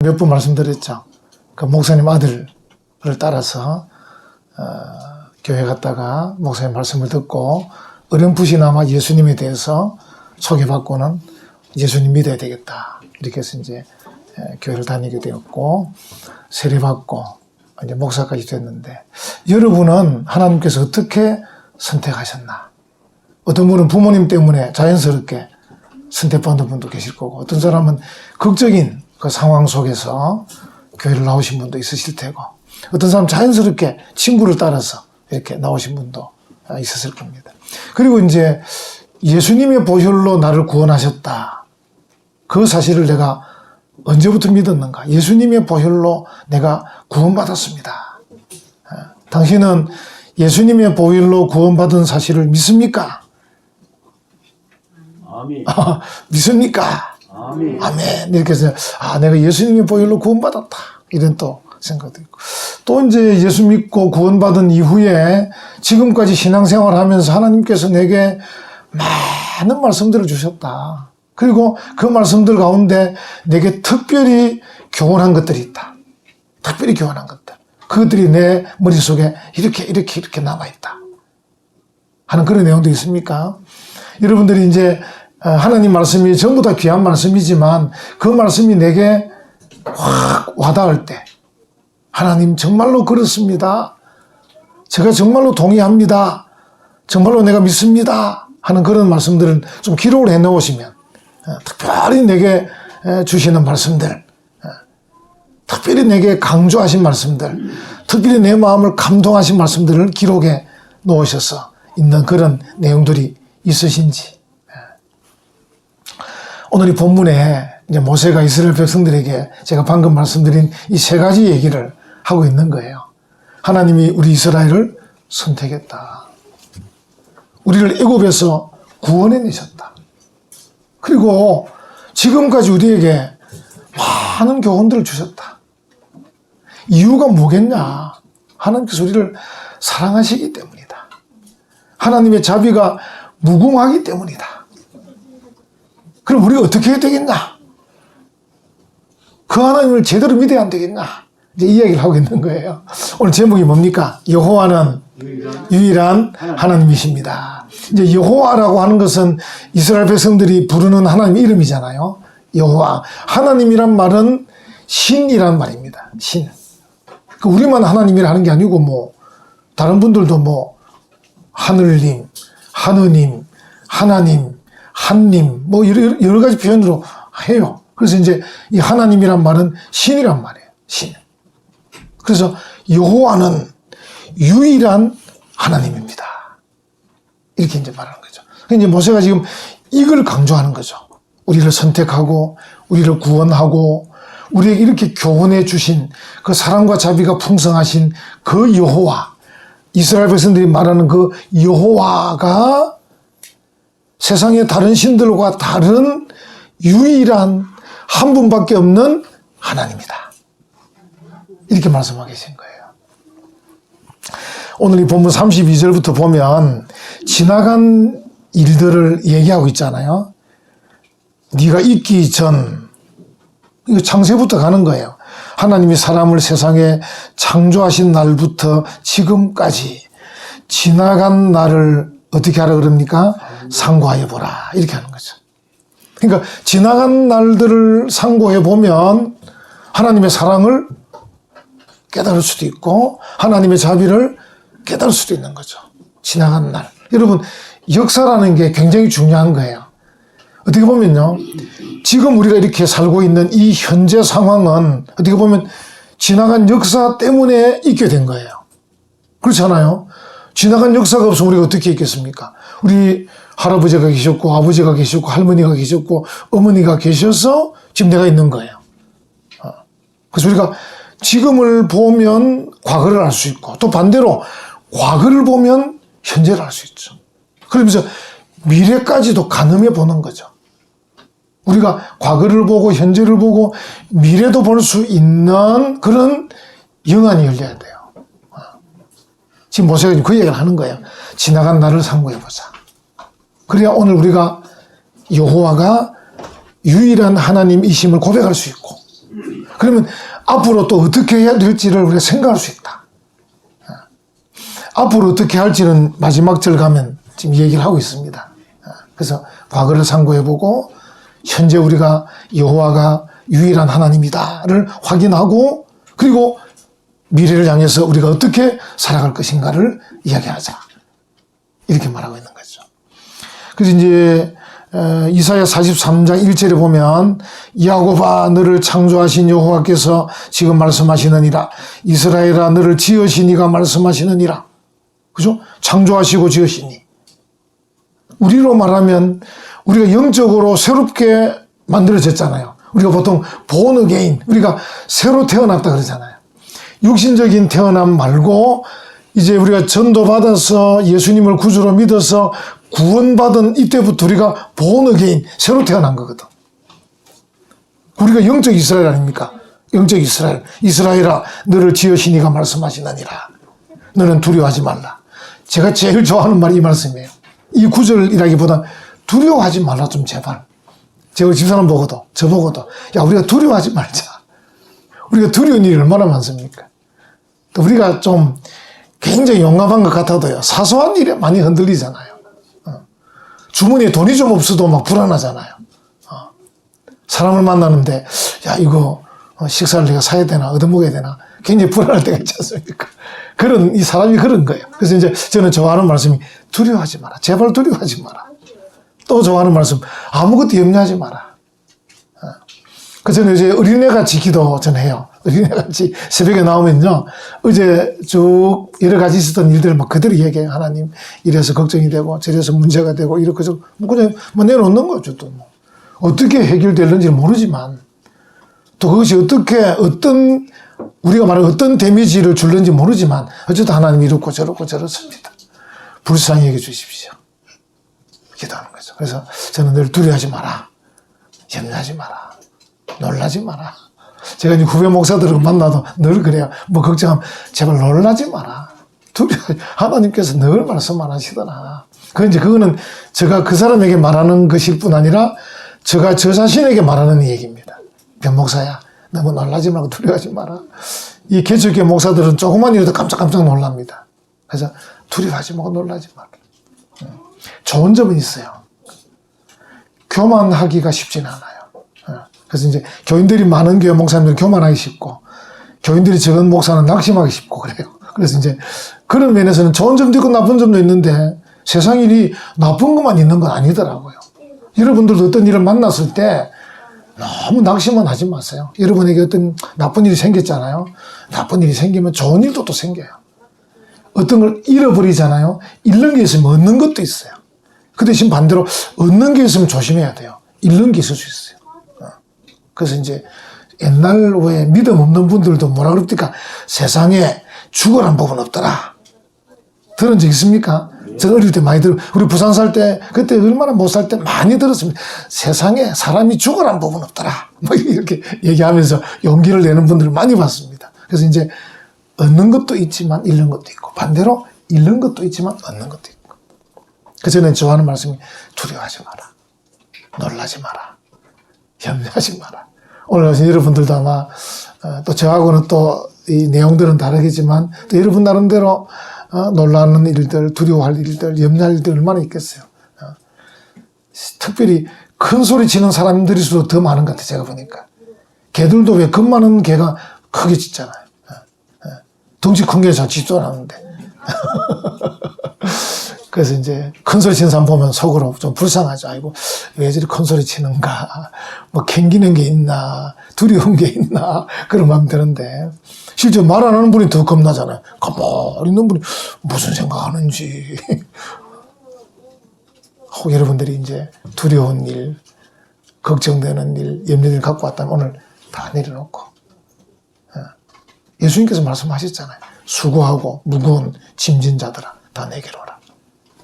몇 번 말씀드렸죠. 그 목사님 아들을 따라서 교회 갔다가 목사님 말씀을 듣고 어렴풋이나마 예수님에 대해서 소개받고는 예수님 믿어야 되겠다. 이렇게 해서 이제 교회를 다니게 되었고 세례받고 이제 목사까지 됐는데, 여러분은 하나님께서 어떻게 선택하셨나? 어떤 분은 부모님 때문에 자연스럽게 선택받는 분도 계실 거고, 어떤 사람은 극적인 그 상황 속에서 교회를 나오신 분도 있으실 테고, 어떤 사람은 자연스럽게 친구를 따라서 이렇게 나오신 분도 있었을 겁니다. 그리고 이제 예수님의 보혈로 나를 구원하셨다. 그 사실을 내가 언제부터 믿었는가? 예수님의 보혈로 내가 구원받았습니다. 당신은 예수님의 보혈로 구원받은 사실을 믿습니까? 아멘. 믿습니까? 아멘. 아멘. 이렇게 해서 내가 예수님의 보혈로 구원받았다. 이런 또 생각도 있고, 또 이제 예수 믿고 구원받은 이후에 지금까지 신앙생활 하면서 하나님께서 내게 많은 말씀들을 주셨다. 그리고 그 말씀들 가운데 내게 특별히 교훈한 것들이 있다. 특별히 교훈한 것들. 그것들이 내 머릿속에 이렇게 남아있다 하는 그런 내용도 있습니까? 여러분들이 이제 하나님 말씀이 전부 다 귀한 말씀이지만 그 말씀이 내게 확 와닿을 때, 하나님 정말로 그렇습니다. 제가 정말로 동의합니다. 정말로 내가 믿습니다. 하는 그런 말씀들을 좀 기록을 해놓으시면, 특별히 내게 주시는 말씀들, 특별히 내게 강조하신 말씀들, 특별히 내 마음을 감동하신 말씀들을 기록해 놓으셔서 있는 그런 내용들이 있으신지. 오늘 이 본문에 이제 모세가 이스라엘 백성들에게 제가 방금 말씀드린 이 세 가지 얘기를 하고 있는 거예요. 하나님이 우리 이스라엘을 선택했다. 우리를 애굽에서 구원해내셨다. 그리고 지금까지 우리에게 많은 교훈들을 주셨다. 이유가 뭐겠냐? 하나님께서 우리를 사랑하시기 때문이다. 하나님의 자비가 무궁하기 때문이다. 그럼 우리가 어떻게 해야 되겠냐? 그 하나님을 제대로 믿어야 안 되겠냐? 이제 이야기를 하고 있는 거예요. 오늘 제목이 뭡니까? 여호와는 유일한 하나님이십니다. 이제 여호와라고 하는 것은 이스라엘 백성들이 부르는 하나님 이름이잖아요. 여호와. 하나님이란 말은 신이란 말입니다. 신. 우리만 하나님이라 하는 게 아니고 다른 분들도 하늘님, 하느님, 하나님, 한님, 여러 가지 표현으로 해요. 그래서 이제 이 하나님이란 말은 신이란 말이에요. 신. 그래서 여호와는 유일한 하나님입니다. 이렇게 이제 말하는 거죠. 이제 모세가 지금 이걸 강조하는 거죠. 우리를 선택하고, 우리를 구원하고, 우리에게 이렇게 교훈해 주신 그 사랑과 자비가 풍성하신 그 여호와, 이스라엘 백성들이 말하는 그 여호와가 세상의 다른 신들과 다른 유일한 한 분밖에 없는 하나님이다. 이렇게 말씀하고 계신 거예요. 오늘 이 본문 32절부터 보면 지나간 일들을 얘기하고 있잖아요. 네가 있기 전, 이거 창세부터 가는 거예요. 하나님이 사람을 세상에 창조하신 날부터 지금까지 지나간 날을 어떻게 하라 그럽니까? 상고하여 보라. 이렇게 하는 거죠. 그러니까 지나간 날들을 상고해 보면 하나님의 사랑을 깨달을 수도 있고 하나님의 자비를 깨달을 수도 있는 거죠. 지나간 날. 여러분, 역사라는 게 굉장히 중요한 거예요. 어떻게 보면요, 지금 우리가 이렇게 살고 있는 이 현재 상황은 어떻게 보면 지나간 역사 때문에 있게 된 거예요. 그렇잖아요. 지나간 역사가 없으면 우리가 어떻게 있겠습니까? 우리 할아버지가 계셨고 아버지가 계셨고 할머니가 계셨고 어머니가 계셔서 지금 내가 있는 거예요. 그래서 우리가 지금을 보면 과거를 알 수 있고, 또 반대로 과거를 보면 현재를 알 수 있죠. 그러면서 미래까지도 가늠해 보는 거죠. 우리가 과거를 보고 현재를 보고 미래도 볼 수 있는 그런 영안이 열려야 돼요. 지금 모세가 그 얘기를 하는 거예요. 지나간 날을 상고해보자. 그래야 오늘 우리가 여호와가 유일한 하나님이심을 고백할 수 있고, 그러면 앞으로 또 어떻게 해야 될지를 우리가 생각할 수 있다. 앞으로 어떻게 할지는 마지막 절 가면 지금 얘기를 하고 있습니다. 그래서 과거를 상고해보고 현재 우리가 여호와가 유일한 하나님이다를 확인하고 그리고 미래를 향해서 우리가 어떻게 살아갈 것인가를 이야기하자. 이렇게 말하고 있는 거죠. 그래서 이제 이사야 43장 1절에 보면 야곱아 너를 창조하신 여호와께서 지금 말씀하시느니라. 이스라엘아 너를 지으시니가 말씀하시느니라. 그죠? 창조하시고 지으시니. 우리로 말하면 우리가 영적으로 새롭게 만들어졌잖아요. 우리가 보통 born again, 우리가 새로 태어났다 그러잖아요. 육신적인 태어남 말고 이제 우리가 전도받아서 예수님을 구주로 믿어서 구원받은 이때부터 우리가 born again, 새로 태어난 거거든. 우리가 영적 이스라엘 아닙니까? 영적 이스라엘. 이스라엘아 너를 지으시니가 말씀하시느니라. 너는 두려워하지 말라. 제가 제일 좋아하는 말이 이 말씀이에요. 이 구절이라기보다 두려워하지 말라 좀 제발. 제가 집사람 보고도 저보고도 야 우리가 두려워하지 말자. 우리가 두려운 일이 얼마나 많습니까? 또 우리가 좀 굉장히 용감한 것 같아도요 사소한 일에 많이 흔들리잖아요. 주머니에 돈이 좀 없어도 막 불안하잖아요. 사람을 만나는데 야 이거 식사를 내가 사야 되나 얻어먹어야 되나 굉장히 불안할 때가 있지 않습니까? 그런 이 사람이 그런 거예요. 그래서 이제 저는 좋아하는 말씀이 두려워하지 마라. 제발 두려워하지 마라. 또 좋아하는 말씀 아무것도 염려하지 마라. 그래서 저는 이제 어린애같이 기도 전 해요. 어린애같이 새벽에 나오면요 어제 쭉 여러 가지 있었던 일들을 막 그대로 얘기해요. 하나님 이래서 걱정이 되고 저래서 문제가 되고 이렇게 좀 그냥 내놓는 거죠. 또 뭐. 어떻게 해결될는지는 모르지만 또 그것이 어떻게 어떤 우리가 말하는 어떤 데미지를 줄는지 모르지만 어쨌든 하나님이 이렇고 저렇고 저렇습니다. 불쌍히 여겨 주십시오. 기도하는 거죠. 그래서 저는 늘 두려워하지 마라. 염려하지 마라. 놀라지 마라. 제가 이제 후배 목사들을 만나도 늘 그래요. 뭐 걱정하면 제발 놀라지 마라. 하나님께서 늘 말씀 안 하시더라. 그거는 제가 그 사람에게 말하는 것일 뿐 아니라 제가 저 자신에게 말하는 얘기입니다. 변 목사야, 너무 놀라지 말고 두려워하지 마라. 이 개척교회 목사들은 조금만 일어도 깜짝깜짝 놀랍니다. 그래서 두려워하지 말고 놀라지 마라. 좋은 점은 있어요. 교만하기가 쉽진 않아요. 그래서 이제 교인들이 많은 교회 목사님들은 교만하기 쉽고 교인들이 적은 목사는 낙심하기 쉽고 그래요. 그래서 이제 그런 면에서는 좋은 점도 있고 나쁜 점도 있는데 세상 일이 나쁜 것만 있는 건 아니더라고요. 여러분들도 어떤 일을 만났을 때 너무 낙심만 하지 마세요. 여러분에게 어떤 나쁜 일이 생겼잖아요. 나쁜 일이 생기면 좋은 일도 또 생겨요. 어떤 걸 잃어버리잖아요. 잃는 게 있으면 얻는 것도 있어요. 그 대신 반대로 얻는 게 있으면 조심해야 돼요. 잃는 게 있을 수 있어요. 그래서 이제 옛날 왜 믿음 없는 분들도 뭐라 그럽니까? 세상에 죽어란 법은 없더라. 들은 적 있습니까? 저 어릴 때 많이 우리 부산 살 때, 그때 얼마나 못 살 때 많이 들었습니다. 세상에 사람이 죽어란 법은 없더라. 뭐 이렇게 얘기하면서 용기를 내는 분들을 많이 봤습니다. 그래서 이제 얻는 것도 있지만 잃는 것도 있고, 반대로 잃는 것도 있지만 얻는 것도 있고. 그래서 저는 좋아하는 말씀이 두려워하지 마라. 놀라지 마라. 염려하지 마라. 오늘 여러분들도 아마 또 저하고는 또 이 내용들은 다르겠지만 또 여러분 나름대로 놀라는 일들, 두려워할 일들, 염려할 일들 얼마나 있겠어요. 특별히 큰 소리 치는 사람들일수록 더 많은 것 같아요. 제가 보니까. 개들도 왜 겁 많은 개가 크게 짖잖아요. 덩치 큰 게 잘 짖도 않았는데. 그래서 이제 큰 소리 치는 사람 보면 속으로 좀 불쌍하죠. 아이고, 왜 저리 큰 소리 치는가. 뭐 캥기는 게 있나. 두려운 게 있나. 그런 마음 드는데. 실제 말 안 하는 분이 더 겁나잖아요. 가만히 있는 분이 무슨 생각하는지. 여러분들이 이제 두려운 일, 걱정되는 일, 염려를 갖고 왔다면 오늘 다 내려놓고. 예수님께서 말씀하셨잖아요. 수고하고 무거운 짐진 자들아, 다 내게로 오라.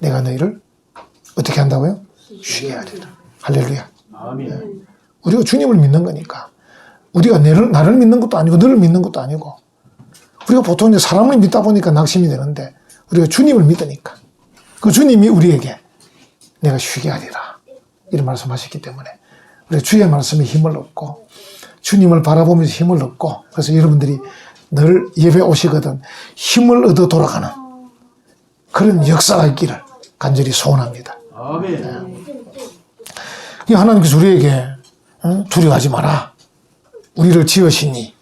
내가 너희를 어떻게 한다고요? 쉬게 하리라. 할렐루야. 아멘. 우리가 주님을 믿는 거니까. 우리가 나를 믿는 것도 아니고 너를 믿는 것도 아니고 우리가 보통 이제 사람을 믿다 보니까 낙심이 되는데 우리가 주님을 믿으니까 그 주님이 우리에게 내가 쉬게 하리라 이런 말씀하셨기 때문에 우리가 주의 말씀에 힘을 얻고 주님을 바라보면서 힘을 얻고, 그래서 여러분들이 늘 예배 오시거든 힘을 얻어 돌아가는 그런 역사가 있기를 간절히 소원합니다. 아멘. 하나님께서 우리에게 두려워하지 마라. 우리를 지으시니,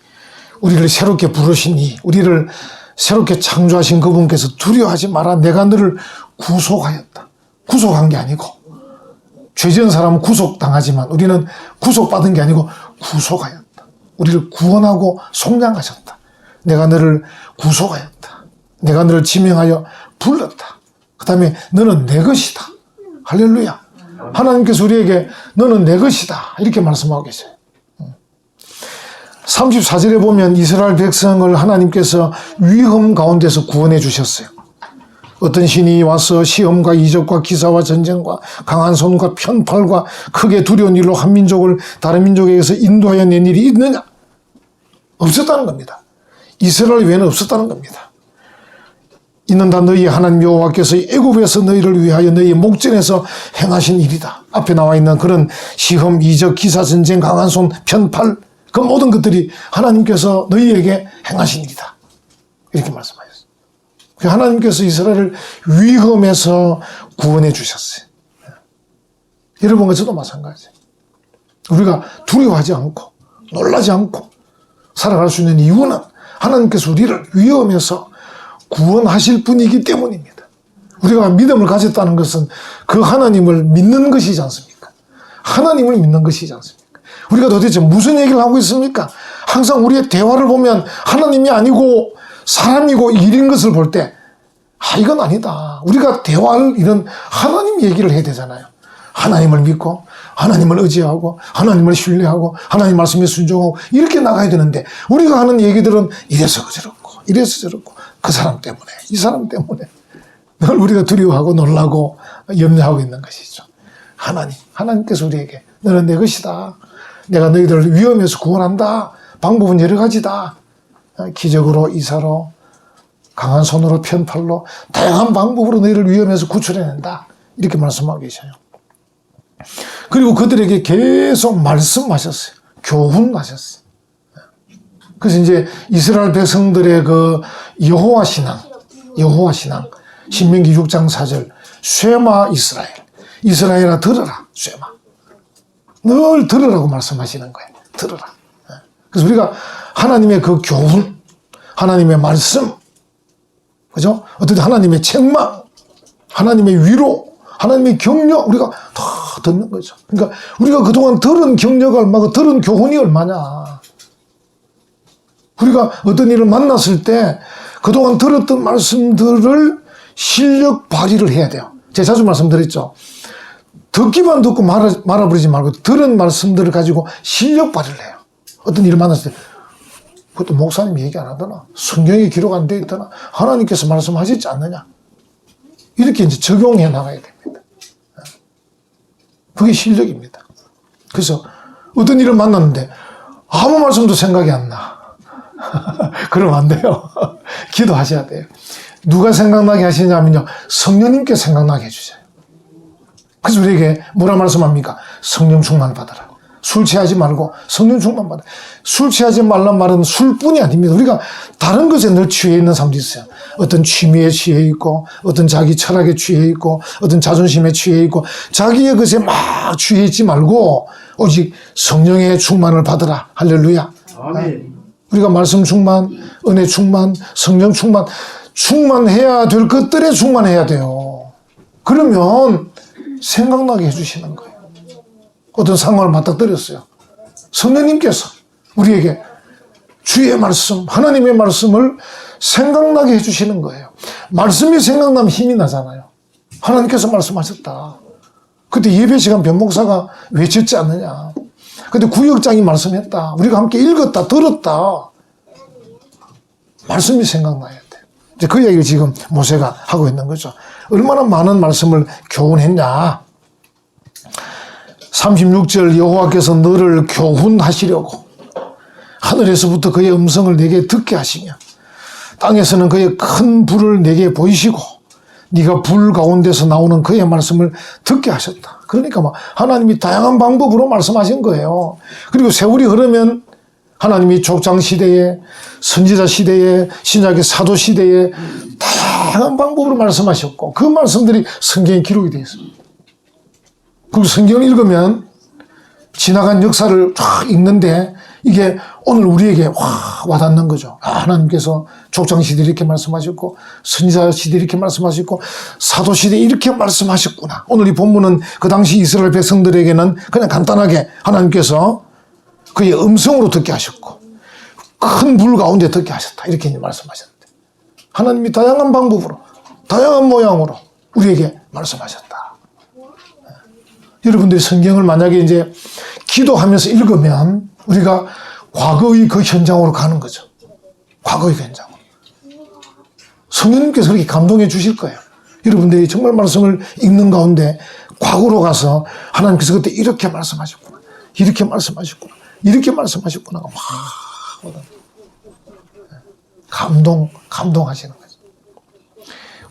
우리를 새롭게 부르시니, 우리를 새롭게 창조하신 그분께서 두려워하지 마라. 내가 너를 구속하였다. 구속한 게 아니고, 죄 지은 사람은 구속당하지만 우리는 구속받은 게 아니고 구속하였다. 우리를 구원하고 속량하셨다. 내가 너를 구속하였다. 내가 너를 지명하여 불렀다. 그 다음에 너는 내 것이다. 할렐루야. 하나님께서 우리에게 너는 내 것이다. 이렇게 말씀하고 계세요. 34절에 보면 이스라엘 백성을 하나님께서 위험 가운데서 구원해 주셨어요. 어떤 신이 와서 시험과 이적과 기사와 전쟁과 강한 손과 편팔과 크게 두려운 일로 한 민족을 다른 민족에게서 인도하여 낸 일이 있느냐? 없었다는 겁니다. 이스라엘 외에는 없었다는 겁니다. 이는 다 너희 하나님 여호와께서 애굽에서 너희를 위하여 너희의 목전에서 행하신 일이다. 앞에 나와 있는 그런 시험, 이적, 기사, 전쟁, 강한 손, 편팔 그 모든 것들이 하나님께서 너희에게 행하신 일이다. 이렇게 말씀하셨어요. 하나님께서 이스라엘을 위험에서 구원해 주셨어요. 여러분과 저도 마찬가지예요. 우리가 두려워하지 않고 놀라지 않고 살아갈 수 있는 이유는 하나님께서 우리를 위험에서 구원하실 분이기 때문입니다. 우리가 믿음을 가졌다는 것은 그 하나님을 믿는 것이지 않습니까? 하나님을 믿는 것이지 않습니까? 우리가 도대체 무슨 얘기를 하고 있습니까? 항상 우리의 대화를 보면 하나님이 아니고 사람이고 일인 것을 볼 때, 이건 아니다. 우리가 대화를 이런 하나님 얘기를 해야 되잖아요. 하나님을 믿고, 하나님을 의지하고, 하나님을 신뢰하고, 하나님 말씀에 순종하고, 이렇게 나가야 되는데, 우리가 하는 얘기들은 이래서 저렇고, 이래서 저렇고, 그 사람 때문에, 이 사람 때문에, 늘 우리가 두려워하고 놀라고 염려하고 있는 것이죠. 하나님께서 우리에게, 너는 내 것이다. 내가 너희들을 위험에서 구원한다. 방법은 여러 가지다. 기적으로, 이사로, 강한 손으로, 편팔로, 다양한 방법으로 너희를 위험에서 구출해낸다. 이렇게 말씀하고 계셔요. 그리고 그들에게 계속 말씀하셨어요. 교훈하셨어요. 그래서 이제 이스라엘 백성들의 그 여호와 신앙, 신명기 6장 4절, 쇠마 이스라엘. 이스라엘아 들어라, 쇠마. 늘 들으라고 말씀하시는 거예요. 들어라. 그래서 우리가 하나님의 그 교훈, 하나님의 말씀, 그죠? 어떤 하나님의 책망, 하나님의 위로, 하나님의 격려, 우리가 다 듣는 거죠. 그러니까 우리가 그동안 들은 격려가 얼마고 들은 교훈이 얼마냐. 우리가 어떤 일을 만났을 때 그동안 들었던 말씀들을 실력 발휘를 해야 돼요. 제가 자주 말씀드렸죠. 듣기만 듣고 말아버리지 말고 들은 말씀들을 가지고 실력 발휘를 해요. 어떤 일을 만났을 때 그것도 목사님이 얘기 안 하더나, 성경에 기록 안 되어 있더나, 하나님께서 말씀하셨지 않느냐, 이렇게 이제 적용해 나가야 됩니다. 그게 실력입니다. 그래서 어떤 일을 만났는데 아무 말씀도 생각이 안 나. 그러면 안 돼요. 기도하셔야 돼요. 누가 생각나게 하시냐면요, 성령님께 생각나게 해주세요. 그래서 우리에게 뭐라 말씀합니까? 성령 충만 받아라. 술 취하지 말고 성령 충만 받아. 술 취하지 말란 말은 술뿐이 아닙니다. 우리가 다른 것에 늘 취해 있는 사람도 있어요. 어떤 취미에 취해 있고, 어떤 자기 철학에 취해 있고, 어떤 자존심에 취해 있고, 자기의 것에 막 취해 있지 말고 오직 성령의 충만을 받으라. 할렐루야. 아멘. 우리가 말씀 충만, 은혜 충만, 성령 충만, 충만해야 될 것들에 충만해야 돼요. 그러면 생각나게 해주시는 거예요. 어떤 상황을 맞닥뜨렸어요. 성령님께서 우리에게 주의 말씀, 하나님의 말씀을 생각나게 해주시는 거예요. 말씀이 생각나면 힘이 나잖아요. 하나님께서 말씀하셨다. 그때 예배 시간 변목사가 외쳤지 않느냐. 그때 구역장이 말씀했다. 우리가 함께 읽었다, 들었다. 말씀이 생각나야 돼. 이제 그 얘기를 지금 모세가 하고 있는 거죠. 얼마나 많은 말씀을 교훈했냐. 36절, 여호와께서 너를 교훈하시려고 하늘에서부터 그의 음성을 내게 듣게 하시며 땅에서는 그의 큰 불을 내게 보이시고 네가 불 가운데서 나오는 그의 말씀을 듣게 하셨다. 그러니까 하나님이 다양한 방법으로 말씀하신 거예요. 그리고 세월이 흐르면 하나님이 족장 시대에, 선지자 시대에, 신약의 사도 시대에 다양한 방법으로 말씀하셨고 그 말씀들이 성경에 기록이 되어 있습니다. 그 성경을 읽으면 지나간 역사를 쫙 읽는데 이게 오늘 우리에게 와닿는 거죠. 하나님께서 족장 시대 이렇게 말씀하셨고 선지자 시대 이렇게 말씀하셨고 사도 시대 이렇게 말씀하셨구나. 오늘 이 본문은 그 당시 이스라엘 백성들에게는 그냥 간단하게 하나님께서 그의 음성으로 듣게 하셨고 큰 불 가운데 듣게 하셨다. 이렇게 말씀하셨는데 하나님이 다양한 방법으로 다양한 모양으로 우리에게 말씀하셨다. 여러분들이 성경을 만약에 이제 기도하면서 읽으면 우리가 과거의 그 현장으로 가는 거죠. 과거의 그 현장으로. 성령님께서 그렇게 감동해 주실 거예요. 여러분들이 정말 말씀을 읽는 가운데 과거로 가서 하나님께서 그때 이렇게 말씀하셨구나. 이렇게 말씀하셨구나. 이렇게 말씀하셨구나. 감동하시는 거죠.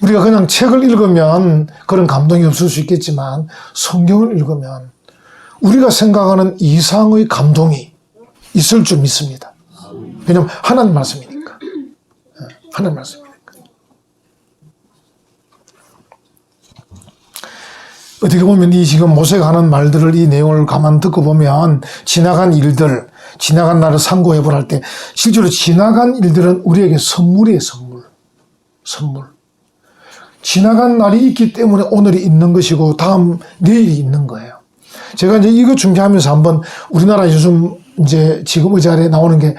우리가 그냥 책을 읽으면 그런 감동이 없을 수 있겠지만 성경을 읽으면 우리가 생각하는 이상의 감동이 있을 줄 믿습니다. 왜냐하면 하나님 말씀이니까. 하나님 말씀이니까. 어떻게 보면 이 지금 모세가 하는 말들을 이 내용을 가만 듣고 보면 지나간 일들, 지나간 날을 상고해보라 할 때 실제로 지나간 일들은 우리에게 선물이에요. 선물. 지나간 날이 있기 때문에 오늘이 있는 것이고 다음 내일이 있는 거예요. 제가 이제 이거 준비하면서 한번 우리나라 요즘 이제 지금 이 자리에 나오는 게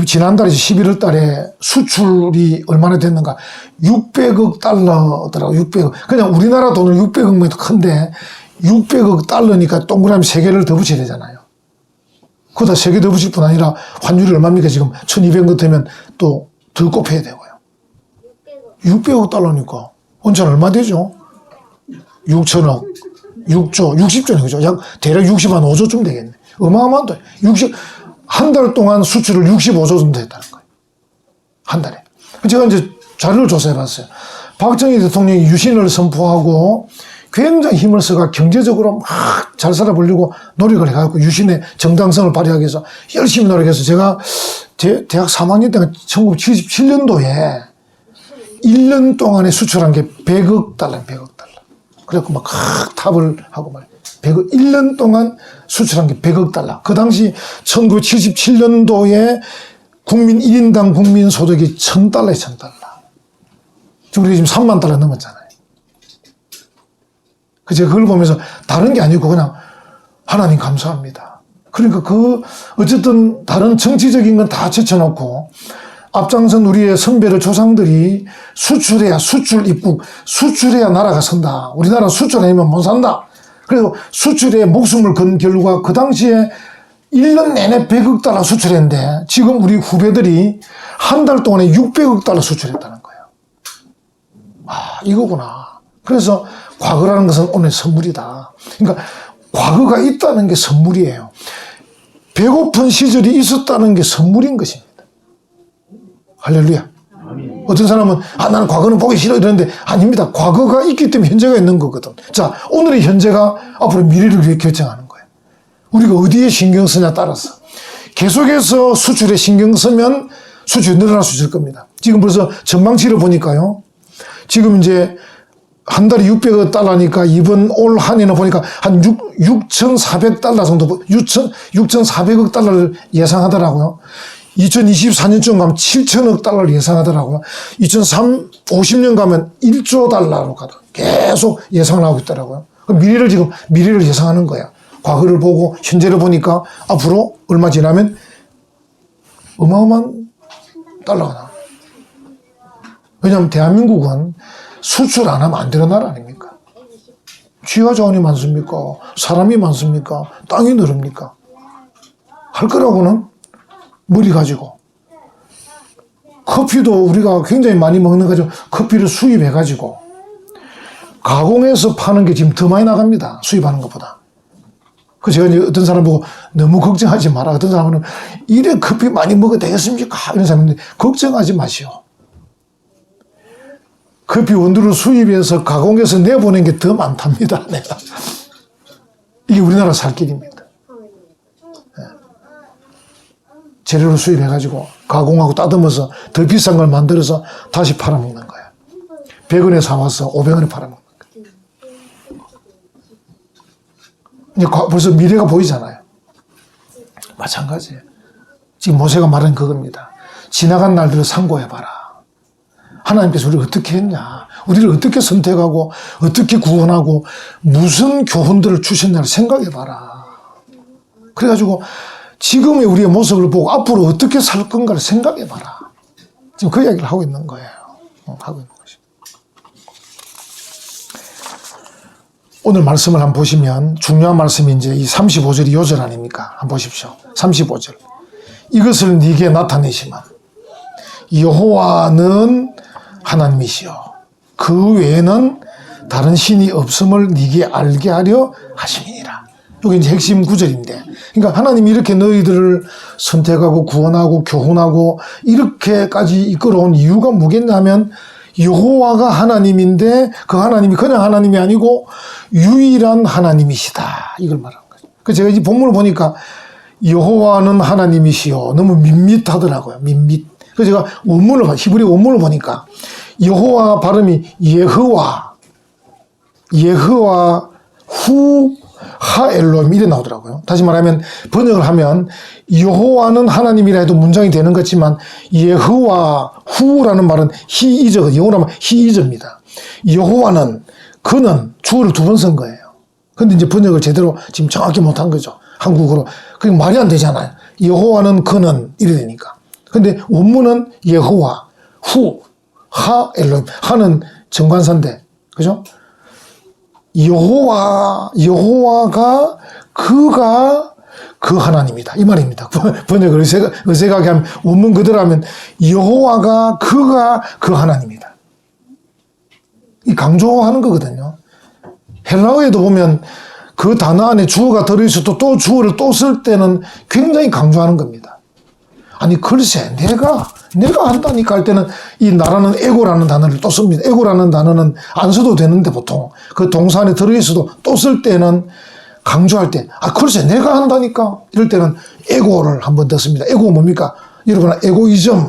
지난달에 11월 달에 수출이 얼마나 됐는가 600억 달러더라고. 600억. 그냥 우리나라 돈을 600억면 큰데 600억 달러니까 동그라미 3개를 더 붙여야 되잖아요. 그거다 3개 더 붙일 뿐 아니라 환율이 얼마입니까? 지금 1200억 되면 또 더 곱해야 되고요. 600억 달러니까 원천 얼마 되죠? 6천억, 6조, 60조네, 그죠? 약 대략 60한 5조쯤 되겠네. 어마어마한 돈. 한 달 동안 수출을 65조 정도 했다는 거예요. 한 달에. 제가 이제 자료를 조사해 봤어요. 박정희 대통령이 유신을 선포하고 굉장히 힘을 써가 경제적으로 막 잘 살아보려고 노력을 해가지고 유신의 정당성을 발휘하기 위해서 열심히 노력해서 제가 대학 3학년 때가 1977년도에 1년 동안에 수출한 게 100억 달러. 그래갖고 막 탑을 하고 말이에요. 100억, 1년 동안 수출한 게 100억 달러. 그 당시 1977년도에 국민 1인당 국민 소득이 1000달러에 1000달러. 우리가 지금 3만 달러 넘었잖아요. 제가 그걸 보면서 다른 게 아니고 그냥 하나님 감사합니다. 그러니까 어쨌든 다른 정치적인 건 다 제쳐놓고 앞장선 우리의 선배들 조상들이 수출해야 나라가 선다. 우리나라 수출 아니면 못 산다. 그래서 수출에 목숨을 건 결과 그 당시에 1년 내내 100억 달러 수출했는데 지금 우리 후배들이 한 달 동안에 600억 달러 수출했다는 거예요. 이거구나. 그래서 과거라는 것은 오늘 선물이다. 그러니까 과거가 있다는 게 선물이에요. 배고픈 시절이 있었다는 게 선물인 것입니다. 할렐루야. 어떤 사람은 나는 과거는 보기 싫어 이러는데 아닙니다. 과거가 있기 때문에 현재가 있는 거거든. 자, 오늘의 현재가 앞으로 미래를 결정하는 거예요. 우리가 어디에 신경 쓰냐 따라서 계속해서 수출에 신경 쓰면 수출이 늘어날 수 있을 겁니다. 지금 벌써 전망치를 보니까요. 지금 이제 한 달에 600억 달러니까 이번 올 한 해는 보니까 한 6,400달러 정도, 6,400억 달러를 예상하더라고요. 2024년쯤 가면 7천억 달러를 예상하더라고요. 2050년 가면 1조 달러로 가다. 계속 예상을 하고 있더라고요. 미래를 예상하는 거야. 과거를 보고 현재를 보니까 앞으로 얼마 지나면 어마어마한 달러가 나와. 왜냐하면 대한민국은 수출 안 하면 안 되는 나라 아닙니까? 지하 자원이 많습니까? 사람이 많습니까? 땅이 넓습니까? 할 거라고는 머리 가지고. 커피도 우리가 굉장히 많이 먹는 거죠. 커피를 수입해가지고 가공해서 파는 게 지금 더 많이 나갑니다. 수입하는 것보다. 그 제가 이제 어떤 사람 보고 너무 걱정하지 마라. 어떤 사람은 이래 커피 많이 먹어도 되겠습니까? 이런 사람인데 걱정하지 마시오. 커피 원두를 수입해서 가공해서 내보낸 게 더 많답니다. 내가. 이게 우리나라 살 길입니다. 재료를 수입해가지고 가공하고 따듬어서 더 비싼 걸 만들어서 다시 팔아먹는 거야. 100원에 사와서 500원에 팔아먹는 거야. 이제 벌써 미래가 보이잖아요. 마찬가지예요. 지금 모세가 말한 그겁니다. 지나간 날들을 상고해봐라. 하나님께서 우리를 어떻게 했냐, 우리를 어떻게 선택하고 어떻게 구원하고 무슨 교훈들을 주셨냐를 생각해봐라. 그래가지고 지금의 우리의 모습을 보고 앞으로 어떻게 살 건가를 생각해봐라. 지금 그 이야기를 하고 있는 거예요. 하고 있는 것이. 오늘 말씀을 한번 보시면 중요한 말씀이 이제 이 35절이 요절 아닙니까? 한번 보십시오. 35절. 이것을 네게 나타내시면 여호와는 하나님이시여 그 외에는 다른 신이 없음을 네게 알게 하려 하심이니라. 여기 이제 핵심 구절인데, 그러니까 하나님이 이렇게 너희들을 선택하고 구원하고 교훈하고 이렇게까지 이끌어온 이유가 뭐겠냐면 여호와가 하나님인데 그 하나님이 그냥 하나님이 아니고 유일한 하나님이시다, 이걸 말하는 거죠. 그래서 제가 이 본문을 보니까 여호와는 하나님이시여 너무 밋밋하더라고요. 밋밋. 그래서 제가 원문을, 히브리 원문을 보니까 여호와 발음이 예흐와 후 하엘로임 이래 나오더라고요. 다시 말하면 번역을 하면 여호와는 하나님이라 해도 문장이 되는 것지만 예흐와 후라는 말은 히이저거든요. 영어로 하면 히이저입니다. 여호와는, 그는 주어를 두 번 쓴 거예요. 근데 이제 번역을 제대로 지금 정확히 못한 거죠. 한국어로. 그게 말이 안 되잖아요. 여호와는, 그는 이래 되니까. 근데 원문은 여호와 후 하엘로임. 하는 정관사인데, 그죠? 여호와가 그가 그 하나님이다, 이 말입니다. 번역을 어색하게 하면, 원문 그대로 하면 여호와가 그가 그 하나님이다, 이 강조하는 거거든요. 헬라어에도 보면 그 단어 안에 주어가 들어있어도 또 주어를 또 쓸 때는 굉장히 강조하는 겁니다. 아니 글쎄 내가 한다니까 할 때는 이 나라는 에고라는 단어를 또 씁니다. 에고라는 단어는 안 써도 되는데 보통 그 동사 안에 들어있어도 또 쓸 때는 강조할 때, 글쎄 내가 한다니까 이럴 때는 에고를 한번 더 씁니다. 에고 뭡니까? 여러분 에고이즘,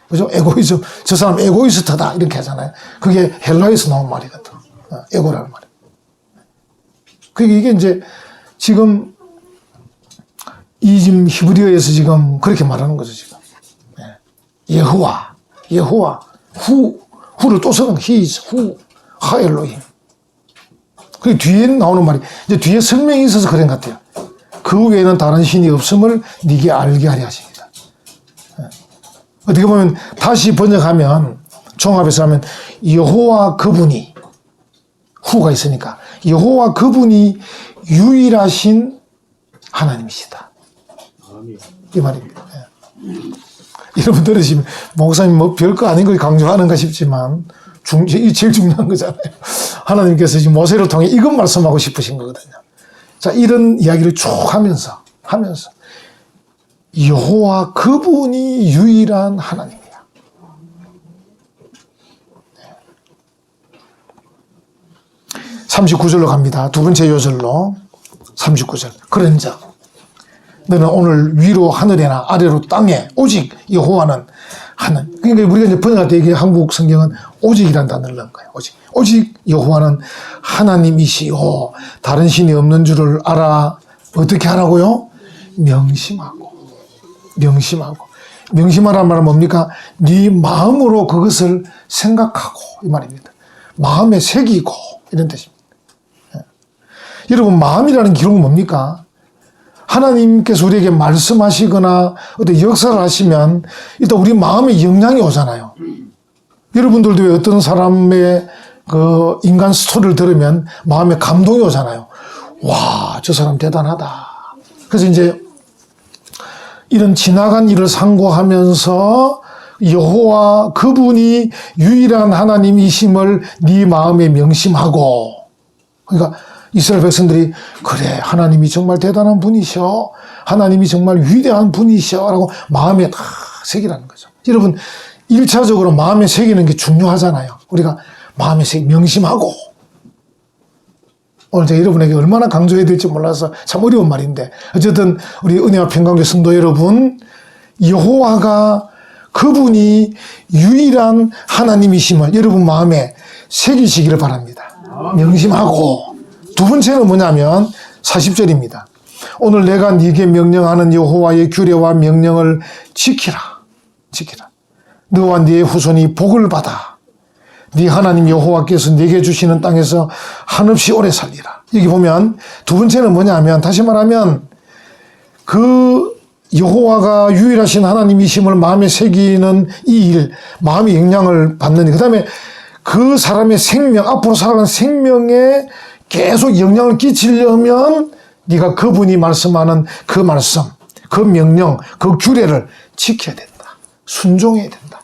그죠? 에고이즘, 저 사람 에고이스트다 이렇게 하잖아요. 그게 헬라에서 나온 말이거든. 에고라는 말이. 이게 이제 지금 이 지금 히브리어에서 지금 그렇게 말하는 거죠, 지금. 예호와, 후를 또 쓰는 히즈, 후, 하엘로힘. 그 뒤에 나오는 말이, 이제 뒤에 설명이 있어서 그런 것 같아요. 그 외에는 다른 신이 없음을 네게 알게 하려 하십니다. 어떻게 보면 다시 번역하면, 종합해서 하면, 여호와 그분이, 후가 있으니까, 여호와 그분이 유일하신 하나님이시다, 이 말입니다. 여러분 들으시면 목사님 뭐 별거 아닌 걸 강조하는가 싶지만 이게 제일 중요한 거잖아요. 하나님께서 지금 모세를 통해 이것 말씀하고 싶으신 거거든요. 자, 이런 이야기를 쭉 하면서 여호와 그분이 유일한 하나님이야. 39절로 갑니다. 두 번째 요절로 39절. 그런즉 너는 오늘 위로 하늘에나 아래로 땅에 오직 여호와는 하는. 그러니까 우리가 이제 번역할 때 이게 한국 성경은 오직이라는 단어를 넣은 거예요. 오직 여호와는 하나님이시요 다른 신이 없는 줄을 알아. 어떻게 하라고요? 명심하라는 말은 뭡니까? 네 마음으로 그것을 생각하고, 이 말입니다. 마음에 새기고 이런 뜻입니다. 여러분 마음이라는 기록은 뭡니까? 하나님께서 우리에게 말씀하시거나 어떤 역사를 하시면 일단 우리 마음에 영향이 오잖아요. 여러분들도 왜 어떤 사람의 그 인간 스토리를 들으면 마음에 감동이 오잖아요. 와, 저 사람 대단하다. 그래서 이제 이런 지나간 일을 상고하면서 여호와 그분이 유일한 하나님이심을 네 마음에 명심하고, 그러니까 이스라엘 백성들이 그래 하나님이 정말 대단한 분이셔, 하나님이 정말 위대한 분이셔 라고 마음에 다 새기라는 거죠. 여러분 1차적으로 마음에 새기는 게 중요하잖아요. 우리가 마음에 명심하고, 오늘 제가 여러분에게 얼마나 강조해야 될지 몰라서 참 어려운 말인데, 어쨌든 우리 은혜와 평강교회 성도 여러분, 여호와가 그분이 유일한 하나님이심을 여러분 마음에 새기시기를 바랍니다. 명심하고, 두 번째는 뭐냐면 40절입니다. 오늘 내가 네게 명령하는 여호와의 규례와 명령을 지키라. 지키라. 너와 네의 후손이 복을 받아 네 하나님 여호와께서 네게 주시는 땅에서 한없이 오래 살리라. 여기 보면 두 번째는 뭐냐면, 다시 말하면 그 여호와가 유일하신 하나님이심을 마음에 새기는 이 일, 마음의 영향을 받는, 그 다음에 그 사람의 생명, 앞으로 살아가는 생명에 계속 영향을 끼치려면 네가 그분이 말씀하는 그 말씀, 그 명령, 그 규례를 지켜야 된다. 순종해야 된다.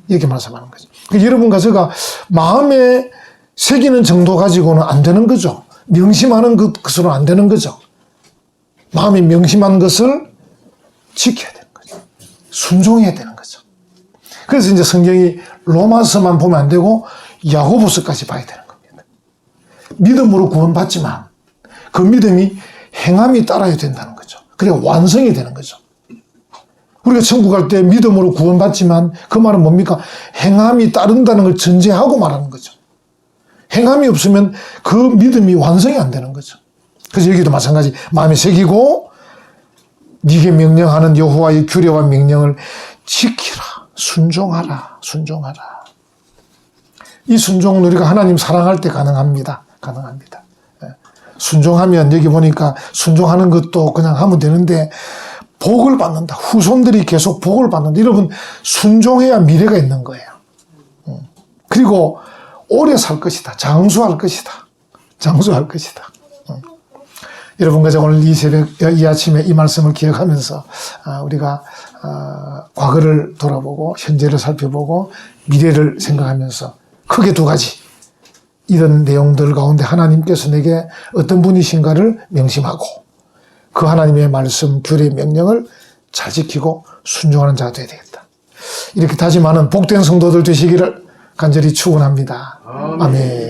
이렇게 말씀하는 거죠. 여러분과 제가 마음에 새기는 정도 가지고는 안 되는 거죠. 명심하는 것으로는 안 되는 거죠. 마음에 명심한 것을 지켜야 되는 거죠. 순종해야 되는 거죠. 그래서 이제 성경이 로마서만 보면 안 되고 야고보서까지 봐야 되는 겁니다. 믿음으로 구원받지만 그 믿음이 행함이 따라야 된다는 거죠. 그래야 완성이 되는 거죠. 우리가 천국 갈 때 믿음으로 구원받지만 그 말은 뭡니까? 행함이 따른다는 걸 전제하고 말하는 거죠. 행함이 없으면 그 믿음이 완성이 안 되는 거죠. 그래서 여기도 마찬가지, 마음에 새기고 네게 명령하는 여호와의 규례와 명령을 지키라. 순종하라. 순종하라. 이 순종은 우리가 하나님 사랑할 때 가능합니다. 가능합니다. 순종하면, 여기 보니까 순종하는 것도 그냥 하면 되는데 복을 받는다. 후손들이 계속 복을 받는다. 여러분, 순종해야 미래가 있는 거예요. 그리고 오래 살 것이다. 장수할 것이다. 장수할 것이다. 여러분과 제가 오늘 이 새벽, 이 아침에 이 말씀을 기억하면서 우리가 과거를 돌아보고 현재를 살펴보고 미래를 생각하면서 크게 두 가지, 이런 내용들 가운데 하나님께서 내게 어떤 분이신가를 명심하고 그 하나님의 말씀, 규례, 명령을 잘 지키고 순종하는 자가 되어야 되겠다. 이렇게 다짐하는 복된 성도들 되시기를 간절히 축원합니다. 아멘.